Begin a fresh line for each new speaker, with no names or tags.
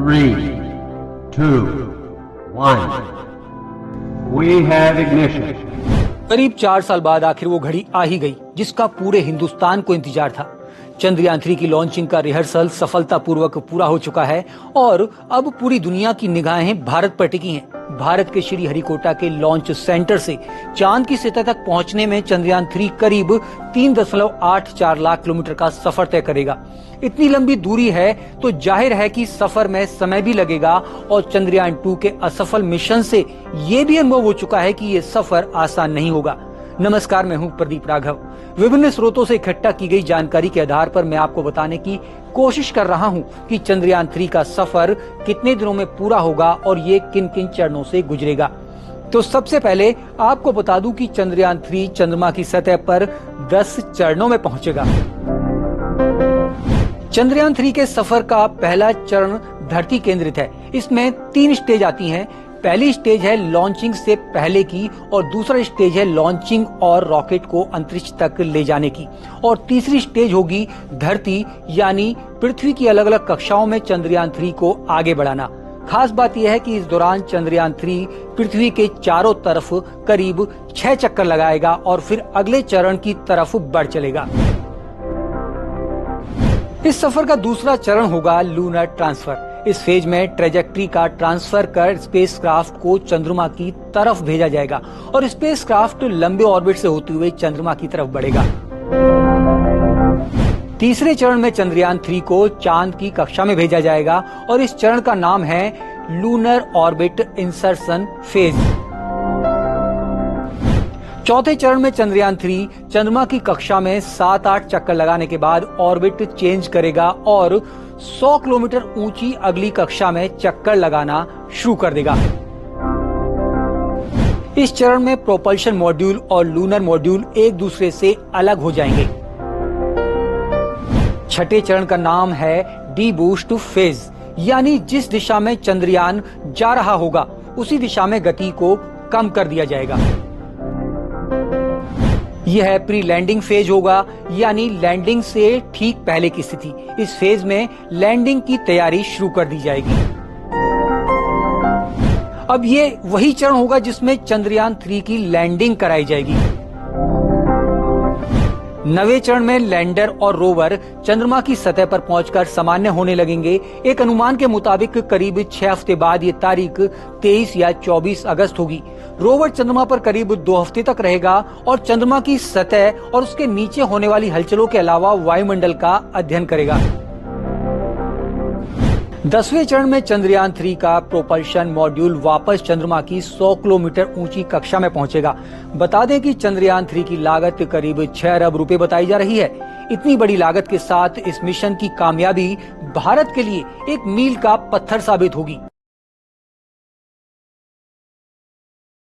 3, 2, 1. We have ignition.
करीब 4 साल बाद आखिर वो घड़ी आ ही गई जिसका पूरे हिंदुस्तान को इंतजार था। चंद्रयान 3 की लॉन्चिंग का रिहर्सल सफलतापूर्वक पूरा हो चुका है और अब पूरी दुनिया की निगाहें भारत पर टिकी हैं। भारत के श्रीहरिकोटा के लॉन्च सेंटर से चांद की सतह तक पहुंचने में चंद्रयान 3 करीब 3.84 लाख किलोमीटर का सफर तय करेगा। इतनी लंबी दूरी है तो जाहिर है कि सफर में समय भी लगेगा और चंद्रयान 2 के असफल मिशन से ये भी अनुभव हो चुका है कि ये सफर आसान नहीं होगा। नमस्कार, मैं हूं प्रदीप राघव। विभिन्न स्रोतों से इकट्ठा की गई जानकारी के आधार पर मैं आपको बताने की कोशिश कर रहा हूं कि चंद्रयान 3 का सफर कितने दिनों में पूरा होगा और ये किन किन चरणों से गुजरेगा। तो सबसे पहले आपको बता दूं कि चंद्रयान 3 चंद्रमा की सतह पर 10 चरणों में पहुंचेगा। चंद्रयान 3 के सफर का पहला चरण धरती केंद्रित है। इसमें 3 स्टेज आती हैं। पहली स्टेज है लॉन्चिंग से पहले की और दूसरा स्टेज है लॉन्चिंग और रॉकेट को अंतरिक्ष तक ले जाने की और तीसरी स्टेज होगी धरती यानी पृथ्वी की अलग अलग कक्षाओं में चंद्रयान 3 को आगे बढ़ाना। खास बात यह है कि इस दौरान चंद्रयान 3 पृथ्वी के चारों तरफ करीब 6 चक्कर लगाएगा और फिर अगले चरण की तरफ बढ़ चलेगा। इस सफर का दूसरा चरण होगा लूनर ट्रांसफर। इस फेज में ट्रेजेक्ट्री का ट्रांसफर कर स्पेसक्राफ्ट को चंद्रमा की तरफ भेजा जाएगा और स्पेसक्राफ्ट लंबे ऑर्बिट से होते हुए चंद्रमा की तरफ बढ़ेगा। तीसरे चरण में चंद्रयान 3 को चांद की कक्षा में भेजा जाएगा और इस चरण का नाम है लूनर ऑर्बिट इंसर्शन फेज। चौथे चरण में चंद्रयान 3 चंद्रमा की कक्षा में 7-8 चक्कर लगाने के बाद ऑर्बिट चेंज करेगा और 100 किलोमीटर ऊंची अगली कक्षा में चक्कर लगाना शुरू कर देगा। इस चरण में प्रोपल्शन मॉड्यूल और लूनर मॉड्यूल एक दूसरे से अलग हो जाएंगे। छठे चरण का नाम है डी बूस्ट फेज, यानी जिस दिशा में चंद्रयान जा रहा होगा उसी दिशा में गति को कम कर दिया जाएगा। यह है प्री लैंडिंग फेज होगा, यानी लैंडिंग से ठीक पहले की स्थिति। इस फेज में लैंडिंग की तैयारी शुरू कर दी जाएगी। अब ये वही चरण होगा जिसमें चंद्रयान 3 की लैंडिंग कराई जाएगी। 9वें चरण में लैंडर और रोवर चंद्रमा की सतह पर पहुंचकर सामान्य होने लगेंगे। एक अनुमान के मुताबिक करीब 6 हफ्ते बाद ये तारीख 23 या 24 अगस्त होगी। रोवर चंद्रमा पर करीब 2 हफ्ते तक रहेगा और चंद्रमा की सतह और उसके नीचे होने वाली हलचलों के अलावा वायुमंडल का अध्ययन करेगा। 10वें चरण में चंद्रयान 3 का प्रोपल्शन मॉड्यूल वापस चंद्रमा की 100 किलोमीटर ऊंची कक्षा में पहुंचेगा। बता दें कि चंद्रयान 3 की लागत करीब 6 अरब रुपए बताई जा रही है। इतनी बड़ी लागत के साथ इस मिशन की कामयाबी भारत के लिए एक मील का पत्थर साबित होगी।